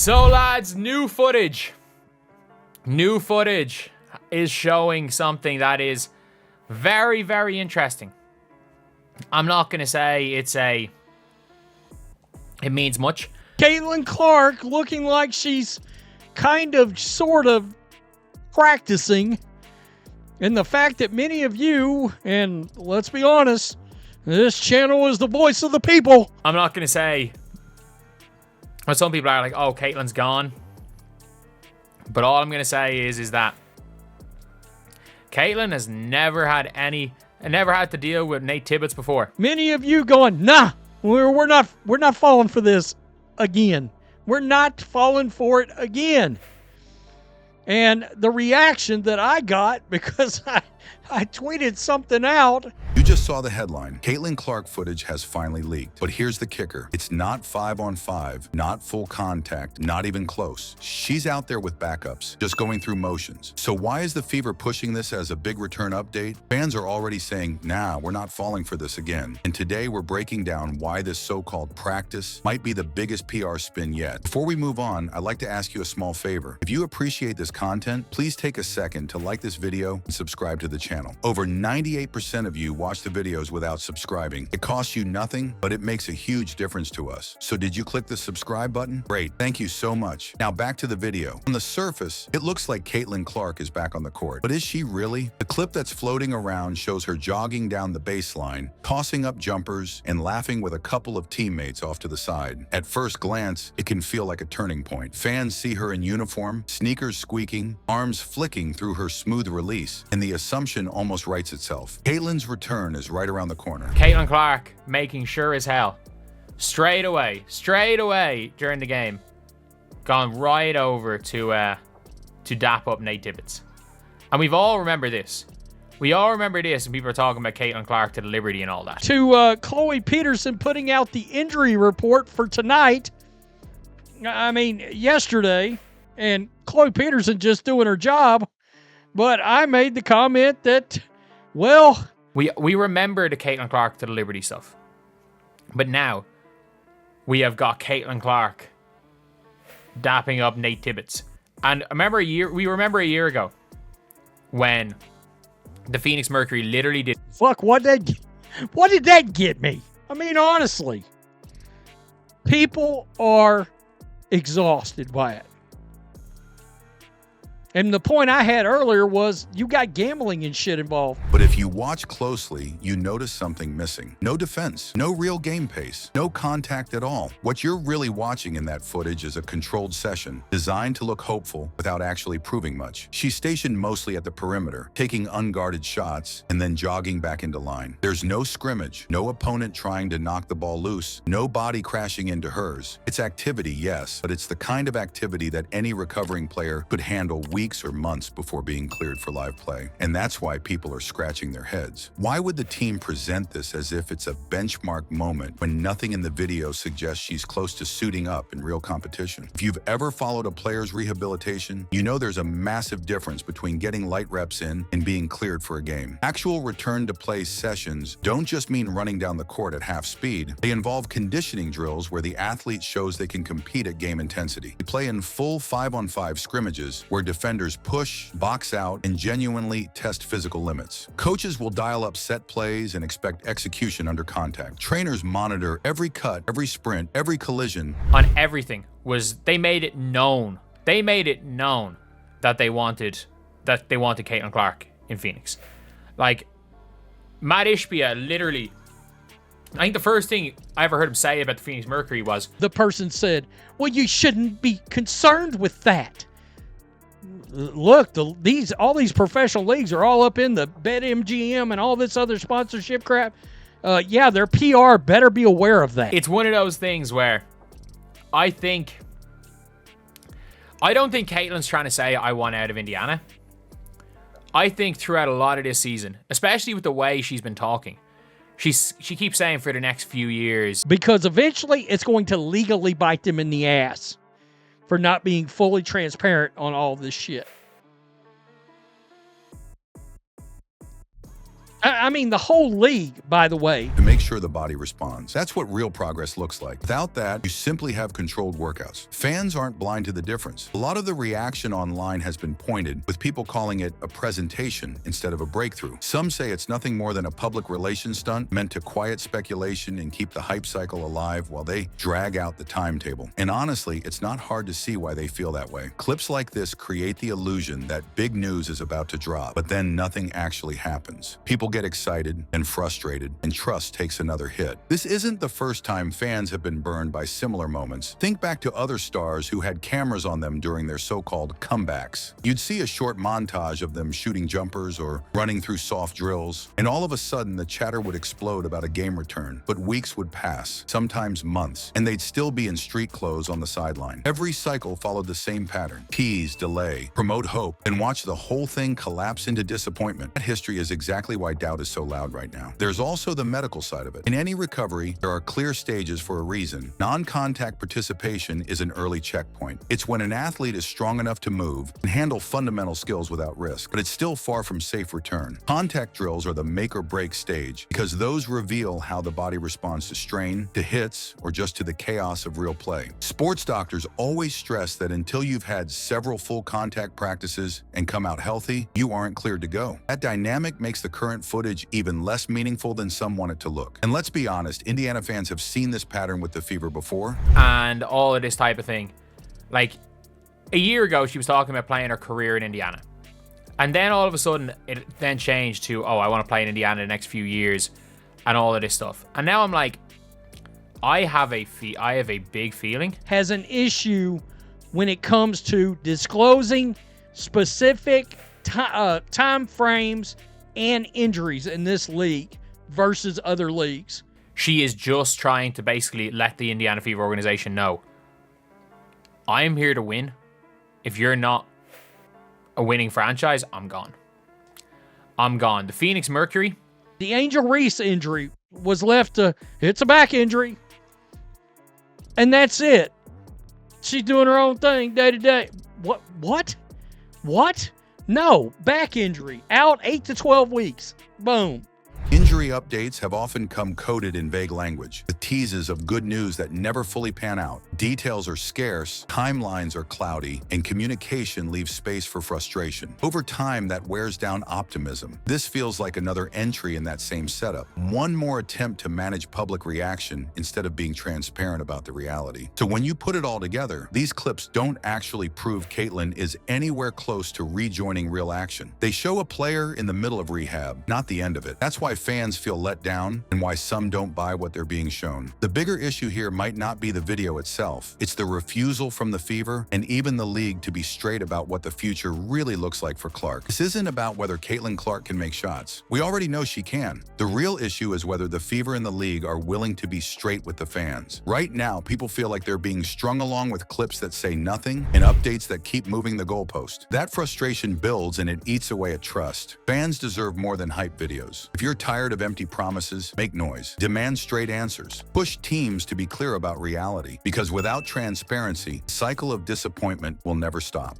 So, lads, new footage. New footage is showing something that is very, very interesting. I'm not going to say it means much. Caitlin Clark looking like she's kind of, sort of practicing. And the fact that many of you, and let's be honest, this channel is the voice of the people. I'm not going to say, well, some people are like, oh, Caitlin's gone. But all I'm going to say is that Caitlin has never had to deal with Nate Tibbetts before. Many of you going, nah, we're not falling for this again. We're not falling for it again. And the reaction that I got, because I tweeted something out. You just saw the headline. Caitlin Clark footage has finally leaked. But here's the kicker. It's not 5-on-5, not full contact, not even close. She's out there with backups, just going through motions. So why is the Fever pushing this as a big return update? Fans are already saying, nah, we're not falling for this again. And today we're breaking down why this so-called practice might be the biggest PR spin yet. Before we move on, I'd like to ask you a small favor. If you appreciate this content, please take a second to like this video and subscribe to the channel. Over 98% of you watch the videos without subscribing. It costs you nothing, but it makes a huge difference to us. So did you click the subscribe button? Great, thank you so much. Now back to the video. On the surface, it looks like Caitlin Clark is back on the court. But is she really? The clip that's floating around shows her jogging down the baseline, tossing up jumpers, and laughing with a couple of teammates off to the side. At first glance, it can feel like a turning point. Fans see her in uniform, sneakers squeaking, arms flicking through her smooth release, and the assumption almost writes itself. Caitlin's return is right around the corner. Caitlin Clark making sure as hell, straight away during the game, gone right over to dap up Nate Tibbetts. And we've all remembered this. We all remember this when people are talking about Caitlin Clark to the Liberty and all that. To Chloe Peterson putting out the injury report for tonight. I mean, yesterday, and Chloe Peterson just doing her job. But I made the comment that, well, we remember the Caitlin Clark to the Liberty stuff. But now we have got Caitlin Clark dapping up Nate Tibbetts. And we remember a year ago when the Phoenix Mercury literally did. Fuck, what did that get me? I mean, honestly, people are exhausted by it. And the point I had earlier was you got gambling and shit involved. But if you watch closely, you notice something missing. No defense, no real game pace, no contact at all. What you're really watching in that footage is a controlled session designed to look hopeful without actually proving much. She's stationed mostly at the perimeter, taking unguarded shots and then jogging back into line. There's no scrimmage, no opponent trying to knock the ball loose, no body crashing into hers. It's activity, yes, but it's the kind of activity that any recovering player could handle weeks or months before being cleared for live play. And that's why people are scratching their heads. Why would the team present this as if it's a benchmark moment when nothing in the video suggests she's close to suiting up in real competition? If you've ever followed a player's rehabilitation, you know there's a massive difference between getting light reps in and being cleared for a game. Actual return to play sessions don't just mean running down the court at half speed. They involve conditioning drills where the athlete shows they can compete at game intensity. They play in full 5-on-5 scrimmages where defenders push, box out, and genuinely test physical limits. Coaches will dial up set plays and expect execution under contact. Trainers monitor every cut, every sprint, every collision. On everything they made it known. They made it known that they wanted Caitlin Clark in Phoenix. Like, Matt Ishbia literally, I think the first thing I ever heard him say about the Phoenix Mercury was, the person said, well, you shouldn't be concerned with that. Look, all these professional leagues are all up in the BetMGM and all this other sponsorship crap. Yeah, their PR better be aware of that. It's one of those things where I don't think Caitlin's trying to say I want out of Indiana. I think throughout a lot of this season, especially with the way she's been talking, she keeps saying for the next few years. Because eventually it's going to legally bite them in the ass for not being fully transparent on all this shit. I mean, the whole league, by the way. to make sure the body responds. That's what real progress looks like. Without that, you simply have controlled workouts. Fans aren't blind to the difference. A lot of the reaction online has been pointed, with people calling it a presentation instead of a breakthrough. Some say it's nothing more than a public relations stunt meant to quiet speculation and keep the hype cycle alive while they drag out the timetable. And honestly, it's not hard to see why they feel that way. Clips like this create the illusion that big news is about to drop, but then nothing actually happens. People get excited and frustrated, and trust takes another hit. This isn't the first time fans have been burned by similar moments. Think back to other stars who had cameras on them during their so-called comebacks. You'd see a short montage of them shooting jumpers or running through soft drills, and all of a sudden the chatter would explode about a game return. But weeks would pass, sometimes months, and they'd still be in street clothes on the sideline. Every cycle followed the same pattern: tease, delay, promote hope, and watch the whole thing collapse into disappointment. That history is exactly why doubt is so loud right now. There's also the medical side of it. In any recovery, there are clear stages for a reason. Non-contact participation is an early checkpoint. It's when an athlete is strong enough to move and handle fundamental skills without risk, but it's still far from safe return. Contact drills are the make or break stage because those reveal how the body responds to strain, to hits, or just to the chaos of real play. Sports doctors always stress that until you've had several full contact practices and come out healthy, you aren't cleared to go. That dynamic makes the current footage even less meaningful than some want it to look. And let's be honest, Indiana fans have seen this pattern with the Fever before. And all of this type of thing. Like, a year ago, she was talking about playing her career in Indiana. And then all of a sudden, it then changed to, oh, I want to play in Indiana the next few years and all of this stuff. And now I'm like, I have a big feeling. Has an issue when it comes to disclosing specific time frames and injuries in this league versus other leagues. She is just trying to basically let the Indiana Fever organization know, I'm here to win. If you're not a winning franchise, I'm gone. I'm gone. The Phoenix Mercury. The Angel Reese injury was left to, it's a back injury. And that's it. She's doing her own thing day to day. What? No, back injury. Out 8 to 12 weeks. Boom. Injury updates have often come coded in vague language, with teases of good news that never fully pan out. Details are scarce, timelines are cloudy, and communication leaves space for frustration. Over time, that wears down optimism. This feels like another entry in that same setup. One more attempt to manage public reaction instead of being transparent about the reality. So when you put it all together, these clips don't actually prove Caitlyn is anywhere close to rejoining real action. They show a player in the middle of rehab, not the end of it. That's why fans feel let down and why some don't buy what they're being shown. The bigger issue here might not be the video itself. It's the refusal from the Fever and even the league to be straight about what the future really looks like for Clark. This isn't about whether Caitlyn Clark can make shots. We already know she can. The real issue is whether the Fever and the league are willing to be straight with the fans. Right now, people feel like they're being strung along with clips that say nothing and updates that keep moving the goalpost. That frustration builds and it eats away at trust. Fans deserve more than hype videos. If you're tired of empty promises, make noise. Demand straight answers. Push teams to be clear about reality, because without transparency, the cycle of disappointment will never stop.